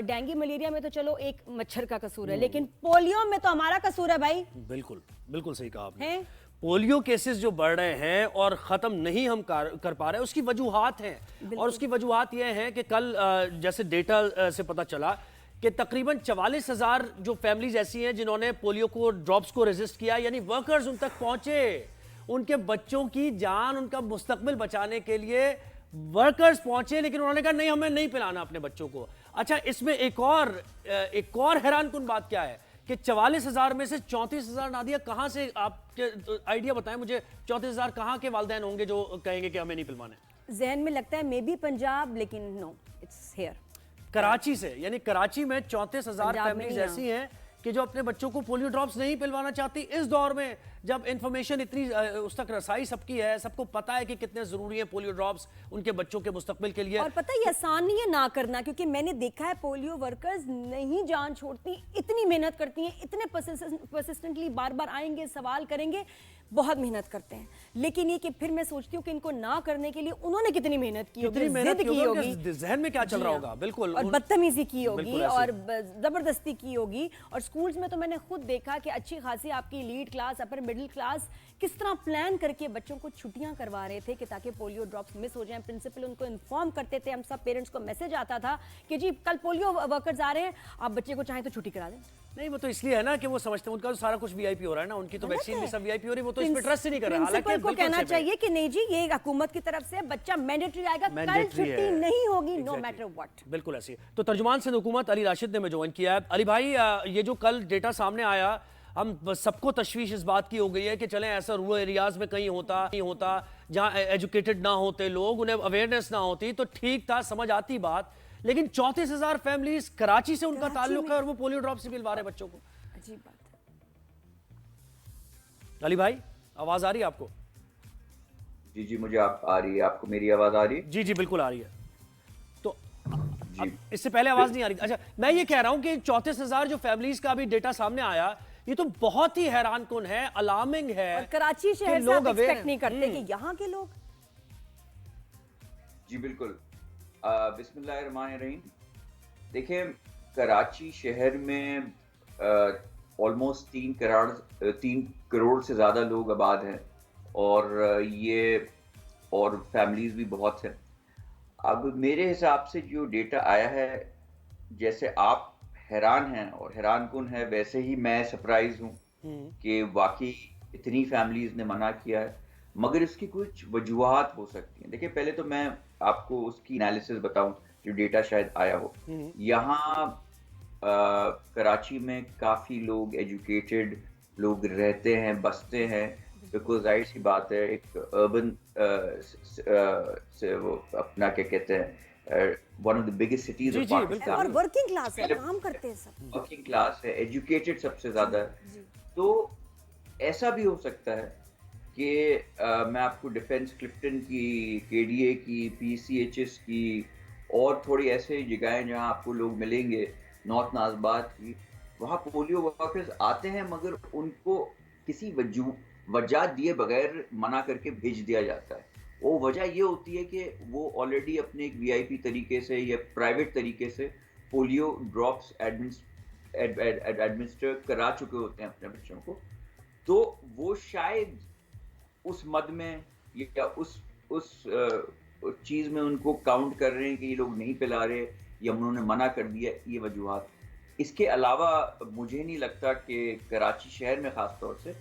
Dengue malaria میں تو چلو ایک مچھر کا قصور ہے، لیکن پولیو میں تو ہمارا قصور ہے بھائی. بالکل بالکل صحیح کہا آپ نے. پولیو کیسز جو بڑھ رہے ہیں اور ختم نہیں ہم کر پا رہے ہیں، اس کی وجوہات ہیں، اور اس کی وجوہات یہ ہیں کہ کل جیسے ڈیٹا سے پتہ چلا کہ تقریباً 44,000 جو فیملیز ایسی ہیں جنہوں نے پولیو کو ڈراپس کو ریزسٹ کیا، یعنی ورکرز ان تک پہنچے، ان کے بچوں کی جان، ان کا مستقبل بچانے کے لیے ورکرز پہنچے، لیکن انہوں نے کہا نہیں، ہمیں نہیں پلانا اپنے بچوں کو. اچھا، اس میں ایک اور حیران کن بات کیا ہے کہ 44,000 میں سے 34,000 نادیہ کہاں سے، آپ کے آئیڈیا بتائیں مجھے، 34,000 کہاں کے والدین ہوں گے جو کہیں گے کہ ہمیں نہیں پلوانے؟ ذہن میں لگتا ہے مے بی پنجاب، لیکن نو، اٹس ہیئر. کراچی سے، یعنی کراچی میں 34,000 فیملیز ایسی ہیں کہ جو اپنے بچوں کو پولیو ڈراپس نہیں پلوانا چاہتی اس دور میں، جب انفارمیشن اتنی اس تک رسائی سب کی ہے، سب کو پتہ ہے کہ کتنے ضروری ہیں پولیو ڈراپس ان کے بچوں کے مستقبل کے لیے. اور پتہ یہ آسان نہیں ہے نہ کرنا، کیونکہ میں نے دیکھا ہے پولیو ورکرز نہیں جان چھوڑتی، اتنی محنت کرتی ہیں، اتنے پرسسٹنٹلی بار بار آئیں گے، سوال کریں گے، بہت محنت کرتے ہیں. لیکن یہ کہ پھر میں سوچتی ہوں کہ ان کو نہ کرنے کے لیے انہوں نے کتنی محنت کی ہوگی، ضد کی ہوگی، ذہن میں کیا چل رہا ہوگا، بالکل، اور بدتمیزی کی ہوگی اور زبردستی کی ہوگی. اور سکولز میں تو میں نے خود دیکھا کہ اچھی خاصی آپ کی lead class, upper middle class کس طرح پلان کر کے بچوں کو چھٹیاں کروا رہے تھے کہ تاکہ پولیو ڈراپس مس ہو جائیں. پرنسپل ان کو انفارم کرتے تھے، ہم سب پیرنٹس کو میسج آتا تھا کہ جی کل پولیو ورکرز آ رہے ہیں، آپ بچے کو چاہیں تو چھٹی کرا دیں. نہیں، وہ تو اس لیے ہے نا کہ وہ سمجھتے ہیں ان کا سارا کچھ وی آئی پی ہو رہا ہے نا، ان کی تو ویکسین بھی سب وی آئی پی ہو رہی ہے، وہ تو اس پہ ٹرسٹ ہی نہیں کر رہا. پرنسپل کو کہنا چاہیے کہ نہیں جی، یہ حکومت کی طرف سے بچہ مینڈیٹری آئے گا، کل چھٹی نہیں ہوگی، نو میٹر واٹ. بالکل ایسی. تو ترجمان سندھ حکومت علی راشد نے میں جوائن کیا ہے. علی بھائی، یہ جو کل ڈیٹا سامنے آیا، ہم سب کو تشویش اس بات کی ہو گئی ہے کہ چلیں ایسا رورل ایریاز میں کہیں ہوتا جہاں ایجوکیٹڈ نہ ہوتے لوگ، انہیں اویئرنیس نہ ہوتی تو ٹھیک تھا، سمجھ آتی بات. لیکن 34,000 فیملیز کراچی سے ان کا تعلق ہے اور وہ پولیو ڈراپ سے پلوا رہے بچوں کو. عجیب بات ہے. علی بھائی، آواز آ رہی ہے آپ کو؟ جی مجھے آ رہی ہے. آپ کو میری آواز آ رہی ہے؟ جی بالکل آ رہی ہے. تو اس سے پہلے آواز نہیں آ رہی. اچھا، میں یہ کہہ رہا ہوں کہ 34,000 جو فیملیز کا ابھی ڈیٹا سامنے آیا، یہ تو بہت ہی حیران کن ہے، الارمنگ ہے. اور کراچی شہر سے آپ ایکسپیکٹ نہیں کرتے کہ یہاں کے لوگ. جی بالکل. بسم اللہ الرحمن الرحیم. دیکھیں، کراچی شہر میں آلموسٹ 3 کروڑ سے زیادہ لوگ آباد ہیں، اور فیملیز بھی بہت ہیں. اب میرے حساب سے جو ڈیٹا آیا ہے، جیسے آپ حیران ہیں اور حیران کن ہے، ویسے ہی میں سرپرائز ہوں کہ واقعی اتنی فیملیز نے منع کیا ہے. مگر اس کی کچھ وجوہات ہو سکتی ہیں. دیکھیں، پہلے تو میں آپ کو اس کی انالیسس بتاؤں جو ڈیٹا شاید آیا ہو. یہاں کراچی میں کافی لوگ ایجوکیٹڈ لوگ رہتے ہیں، بستے ہیں، بالکل ظاہر سی بات ہے. ایک اربن سے وہ اپنا کیا کہتے ہیں، one of the biggest cities of Pakistan, اور ورکنگ کلاس ہے، کام کرتے ہیں سب، ورکنگ کلاس ہے، ایجوکیٹڈ سب سے زیادہ ہے. تو ایسا بھی ہو سکتا ہے کہ میں آپ کو ڈیفنس کلفٹن کی، کے ڈی اے کی، پی سی ایچ ایس کی اور تھوڑی ایسے جگہیں جہاں آپ کو لوگ ملیں گے، نارتھ نازباد کی، وہاں پولیو ورکرز آتے ہیں، مگر ان کو کسی وجہ دیے بغیر منع کر کے بھیج دیا جاتا ہے. وہ وجہ یہ ہوتی ہے کہ وہ آلریڈی اپنے ایک وی آئی پی طریقے سے یا پرائیویٹ طریقے سے پولیو ڈراپس ایڈمنسٹر کرا چکے ہوتے ہیں اپنے بچوں کو. تو وہ شاید اس مد میں یا اس چیز میں ان کو کاؤنٹ کر رہے ہیں کہ یہ لوگ نہیں پلا رہے یا انہوں نے منع کر دیا، یہ وجوہات. اس کے علاوہ مجھے نہیں لگتا کہ کراچی شہر میں خاص طور سے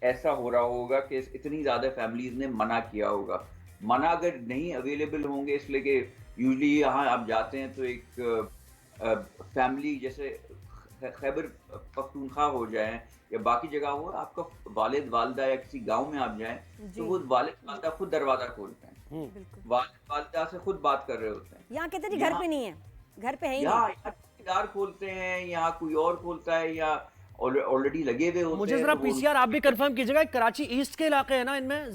ایسا ہو رہا ہوگا کہ اتنی زیادہ فیملیز نے منع کیا ہوگا. منع اگر نہیں اویلیبل ہوں گے، اس لیے کہ یوزلی یہاں آپ جاتے ہیں تو ایک فیملی جیسے خیبر پختونخوا ہو جائیں یا باقی جگہ ہو، آپ کا والد والدہ یا کسی گاؤں میں آپ جائیں تو وہ والد والدہ خود دروازہ کھولتے ہیں، والد والدہ سے خود بات کر رہے ہوتے ہیں. یہاں کہتے ہیں گھر پہ نہیں ہے، گھر پہ ہے ہی نہیں. یہاں کھولتے ہیں، یہاں کوئی اور کھولتا ہے یا آلریڈی لگے ہوئے ہوتے ہیں. مجھے ذرا پی سی آر آپ بھی کنفرم کیجیے گا، کراچی ایسٹ کے علاقے ہیں نا ان میں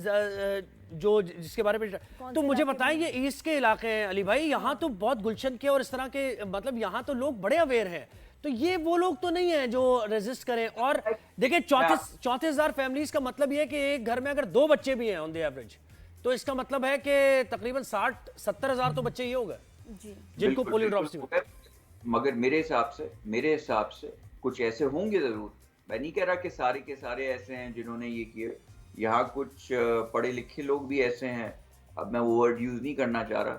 جو جس کے بارے میں، تو مجھے بتائیں یہ ایسٹ کے علاقے ہیں علی بھائی، یہاں تو بہت گلشن کے اور اس طرح کے، مطلب یہاں تو لوگ بڑے اویئر ہیں، تو یہ وہ لوگ تو نہیں ہیں جو ریزسٹ کریں. اور دیکھیں 34,000 فیملیز کا مطلب یہ ہے کہ ایک گھر میں اگر 2 بچے بھی ہیں آن دی ایوریج، تو اس کا مطلب ہے کہ تقریباً 60-70 ہزار تو بچے یہ ہو گئے جن کو پولیو ڈراپس. مگر میرے حساب سے کچھ ایسے ہوں گے ضرور. میں نہیں کہہ رہا کہ سارے کے سارے ایسے ہیں جنہوں نے یہ کیے. یہاں کچھ پڑھے لکھے لوگ بھی ایسے ہیں. اب میں وہ ورڈ یوز نہیں کرنا چاہ رہا.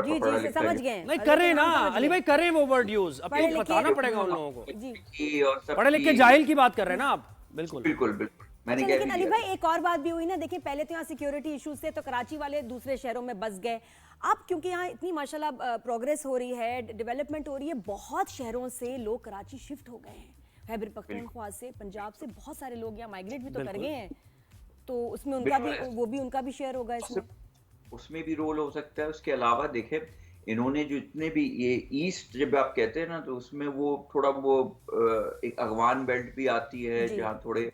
جی جی سمجھ گئے. نہیں کریں نا علی بھائی, کریں وہ ورڈ یوز. اب بتانا پڑے گا ان لوگوں کو. پڑھے لکھے جاہل کی بات کر رہے ہیں نا آپ. بالکل بالکل بالکل. لیکن علی بھائی ایک اور بات بھی ہوئی نا, دیکھیں پہلے تو یہاں سیکیورٹی ایشوز تھے تو کراچی والے دوسرے شہروں میں بس گئے. اب کیونکہ یہاں اتنی ماشاءاللہ پروگریس ہو رہی ہے, ڈیولپمنٹ ہو رہی ہے, بہت شہروں سے لوگ کراچی شفٹ ہو گئے ہیں. خیبر پختونخوا سے, پنجاب سے بہت سارے لوگ یہاں مائگریٹ بھی تو کر گئے ہیں. تو اس میں ان کا بھی شیئر ہوگا اس میں. اس میں بھی رول ہو سکتا ہے. اس کے علاوہ دیکھیں انہوں نے جو اتنے بھی یہ ایسٹ جب آپ کہتے ہیں نا تو اس میں وہ تھوڑا وہ ایک اغوان بیلٹ بھی آتی ہے جہاں تھوڑے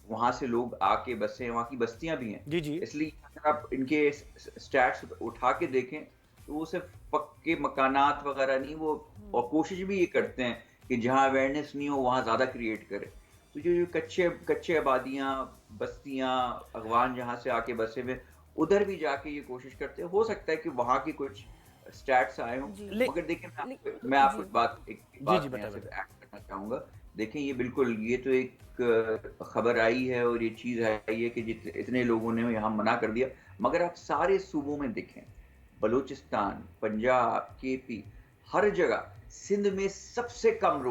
وہاں سے لوگ آ کے بسیں, وہاں کی بستیاں بھی ہیں. اس لیے اگر آپ ان کے سٹیٹس اٹھا کے دیکھیں تو وہ صرف پکے مکانات وغیرہ نہیں, وہ اور کوشش بھی یہ کرتے ہیں کہ جہاں اویئرنیس نہیں ہو وہاں زیادہ کریٹ کرے. تو جو کچے آبادیاں, بستیاں, اغوان جہاں سے آ کے بسے ہوئے, ادھر بھی جا کے یہ کوشش کرتے ہیں. ہو سکتا ہے کہ وہاں کی کچھ سٹیٹس آئے ہوں. مگر دیکھیں میں آپ کو ایک بات ایڈ کرنا چاہوں گا. دیکھیں یہ بالکل یہ تو ایک خبر آئی ہے اور یہ چیز آئی ہے کہ اتنے لوگوں نے یہاں منع کر دیا. مگر آپ سارے صوبوں میں دیکھیں, بلوچستان, پنجاب, کے پی, ہر جگہ, سندھ میں سب سے کم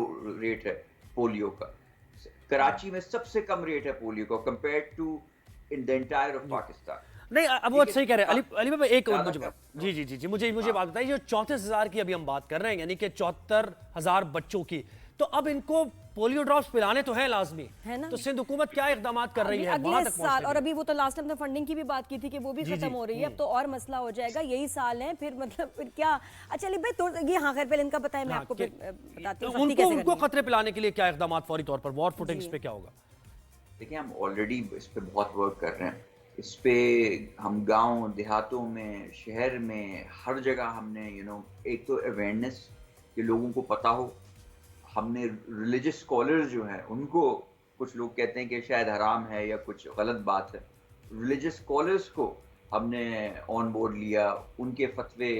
ریٹ ہے پولیو کا, کراچی میں سب سے کم ریٹ ہے پولیو کا compare to in the entire of Pakistan. نہیں اب وہ صحیح کہہ رہے ہیں علی بھائی. ایک اور مجھے بات بتائیے, جو 34,000 کی ابھی ہم بات کر رہے ہیں, یعنی کہ 74,000 بچوں کی, تو اب ان کو پولیو ڈراپس پلانے تو ہیں لازمی, تو سندھ حکومت کیا اقدامات کر رہی ہے وہاں تک پہنچنے؟ اور ابھی وہ تو لاسٹ ٹائم فنڈنگ کی بھی بات کی تھی کہ وہ بھی ختم ہو رہی ہے, اب تو اور مسئلہ ہو جائے گا. یہی سال ہے پھر, مطلب پھر کیا. اچھا علی بھائی تو یہ ہاں خیر پہلے ان کا بتائیں, میں آپ کو بتاتی ہوں ان کو خطرے پلانے کے لیے کیا اقدامات فوری طور پر وار فوٹنگز پہ کیا ہوگا. دیکھیں ہم آلریڈی اس پہ بہت ورک کر رہے ہیں. اس پہ ہم گاؤں دیہاتوں میں, شہر میں, ہر جگہ ہم نے ایک تو اویئرنیس کہ لوگوں کو پتہ ہو. ہم نے ریلیجس اسکالرز جو ہیں ان کو, کچھ لوگ کہتے ہیں کہ شاید حرام ہے یا کچھ غلط بات ہے, ریلیجس اسکالرز کو ہم نے آن بورڈ لیا, ان کے فتوے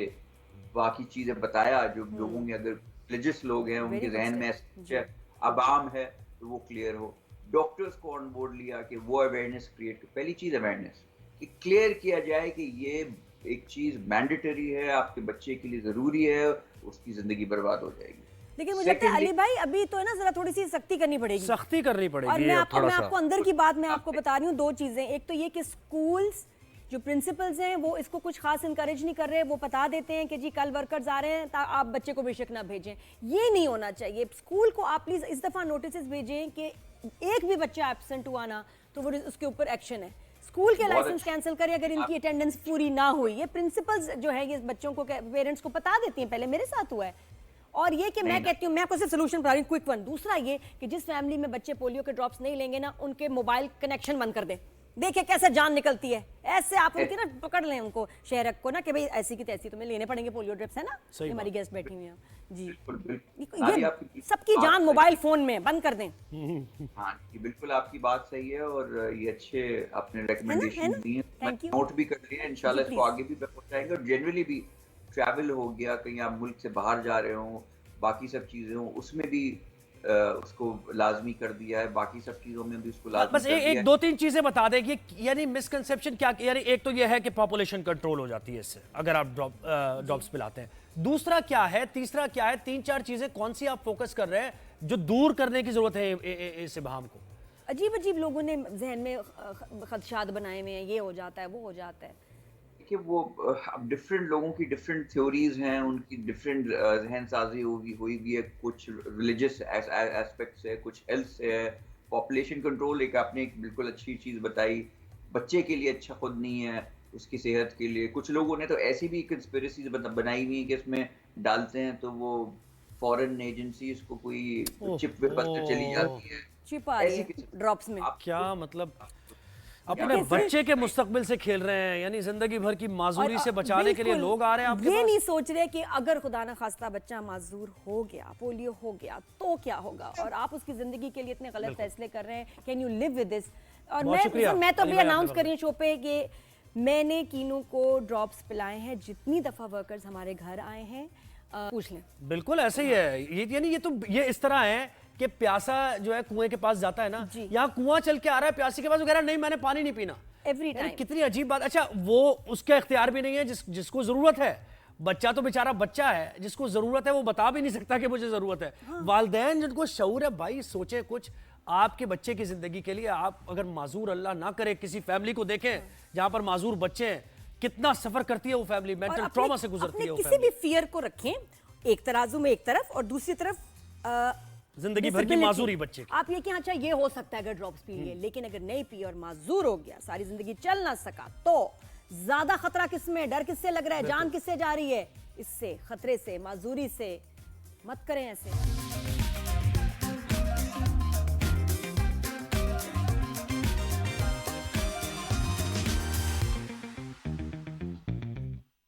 باقی چیزیں بتایا جو لوگوں کے, اگر ریلیجس لوگ ہیں ان کے ذہن میں عوام ہے تو وہ کلیئر ہو. ڈاکٹرز کو آن بورڈ لیا کہ وہ اویئرنیس کریٹ. پہلی چیز اویئرنیس کہ کلیئر کیا جائے کہ یہ ایک چیز مینڈیٹری ہے, آپ کے بچے کے لیے ضروری ہے, اس کی زندگی برباد ہو جائے گی. لیکن مجھے لگتا ہے علی بھائی ابھی تو ہے نا ذرا تھوڑی سی سختی کرنی پڑے گی. اور میں آپ کو اندر کی بات میں آپ کو بتا رہی ہوں, دو چیزیں. ایک تو یہ کہ اسکولز جو پرنسپلز ہیں وہ اس کو کچھ خاص انکریج نہیں کر رہے, وہ بتا دیتے ہیں کہ جی کل ورکرز آ رہے ہیں آپ بچے کو بے شک نہ بھیجیں. یہ نہیں ہونا چاہیے. اسکول کو آپ پلیز اس دفعہ نوٹسز بھیجیں کہ ایک بھی بچہ ایبسنٹ ہوا نا تو وہ اس کے اوپر ایکشن ہے. اسکول کے لائسنس کینسل کریں اگر ان کی اٹینڈنس پوری نہ ہوئی. یہ پرنسپلز جو ہے یہ بچوں کو, پیرنٹس کو بتا دیتی ہیں, پہلے میرے ساتھ ہوا ہے. اور یہ کہ میں کہتی ہوں, میں آپ کو صرف سولوشن بتا رہی ہوں, کوئک ون. دوسرا یہ کہ جس فیملی میں بچے پولیو کے ڈراپس نہیں لیں گے نا, ان کے موبائل کنیکشن بند کر دیں. دیکھیں کیسے جان نکلتی ہے. ایسے آپ ان کی نا پکڑ لیں ان کو, شہرک کو نا, کہ بھئی ایسی کی تیسی تمہیں لینے پڑیں گے پولیو ڈرپس, ہے نا. ہماری گیسٹ بیٹھی ہوئی ہیں جی, یہ سب کی جان موبائل فون میں, بند کر دیں. ہاں بالکل آپ کی بات صحیح ہے, اور یہ اچھے آپ نے ریکمنڈیشن دی ہیں, نوٹ بھی کر لیا. انشاءاللہ اس کو آگے بھی پہنچائیں گے. اور جنرلی بھی ٹریول ہو گیا, کہیں آپ ملک سے باہر جا رہے ہوں, باقی سب چیزیں ہوں, اس میں بھی اس کو لازمی کر دیا ہے. باقی سب چیزوں میں بھی اس کو لازمی بس ایک دو تین چیزیں بتا دیں کہ یعنی مسکنسیپشن کیا, یعنی ایک تو یہ ہے کہ پاپولیشن کنٹرول ہو جاتی ہے اس سے اگر آپ ڈراپس پلاتے ہیں. دوسرا کیا ہے, تیسرا کیا ہے, 3-4 چیزیں کون سی آپ فوکس کر رہے ہیں جو دور کرنے کی ضرورت ہے اس ابہام کو؟ عجیب لوگوں نے ذہن میں خدشات بنائے ہوئے ہیں, یہ ہو جاتا ہے, وہ ہو جاتا ہے. کہ وہ ڈفرینٹ لوگوں کی ڈفرینٹ تھیوریز ہیں, ان کی ڈفرینٹ ذہن سازی ہوئی ہے. کچھ ریلیجس ایسپیکٹ سے, کچھ ہیلتھ سے ہے. پاپولیشن کنٹرول ایک آپ نے ایک بالکل اچھی چیز بتائی, بچے کے لیے اچھا خود نہیں ہے, اس کی صحت کے لیے. کچھ لوگوں نے تو ایسی بھی کنسپیریسیز بنائی ہوئی ہیں کہ اس میں ڈالتے ہیں تو وہ فورن ایجنسیز کو کوئی چپ پہ پتہ چلی جاتی ہے, چپ آ رہی ہے ڈراپس میں. کیا مطلب اپنے بچے کے مستقبل سے کھیل رہے ہیں, یعنی زندگی بھر کی معذوری سے بچانے کے لیے لوگ آ رہے ہیں آپ کے پاس. یہ نہیں سوچ رہے کہ اگر خدا نہ خواستہ بچہ معذور ہو گیا, پولیو ہو گیا تو کیا ہوگا, اور آپ اس کی زندگی کے لیے اتنے غلط فیصلے کر رہے ہیں. Can you live with this. اور میں تو ابھی اناؤنس کر رہی ہوں شو پہ کہ میں نے کینو کو ڈراپس پلائے ہیں جتنی دفعہ ورکرز ہمارے گھر آئے ہیں. پوچھ لیں. بالکل ایسے ہی ہے. یعنی یہ اس طرح ہے کہ پیاسا جو ہے کنویں کے پاس جاتا ہے نا, یہاں کنواں چل کے آ رہا ہے, پیاسی کے پاس وغیرہ نہیں, میں نے پانی نہیں پینا. Every time. کتنی عجیب بات. اچھا وہ اس کا اختیار بھی نہیں ہے جس کو ضرورت ہے. بچہ تو بیچارہ بچہ ہے, جس کو ضرورت ہے وہ بتا بھی نہیں سکتا کہ مجھے ضرورت ہے. والدین جن کو شعور ہے, بھائی سوچیں کچھ آپ کے بچے کی زندگی کے لیے. آپ اگر معذور اللہ نہ کرے کسی فیملی کو دیکھیں جہاں پر معذور بچے ہیں, کتنا سفر کرتی ہے وہ فیملی, مینٹل ٹراما سے گزرتی ہے وہ کسی فیملی. بھی فیئر کو رکھیں ایک ترازو میں ایک طرف, اور دوسری طرف زندگی بھر کی معذوری بچے کی. آپ یہ کہ اچھا یہ ہو سکتا ہے اگر ڈراپس پی لیے, لیکن اگر نہیں پی اور معذور ہو گیا, ساری زندگی چل نہ سکا, تو زیادہ خطرہ کس میں, ڈر کس سے لگ رہا ہے, جان کس سے جا رہی ہے, اس سے, خطرے سے, معذوری سے. مت کریں ایسے.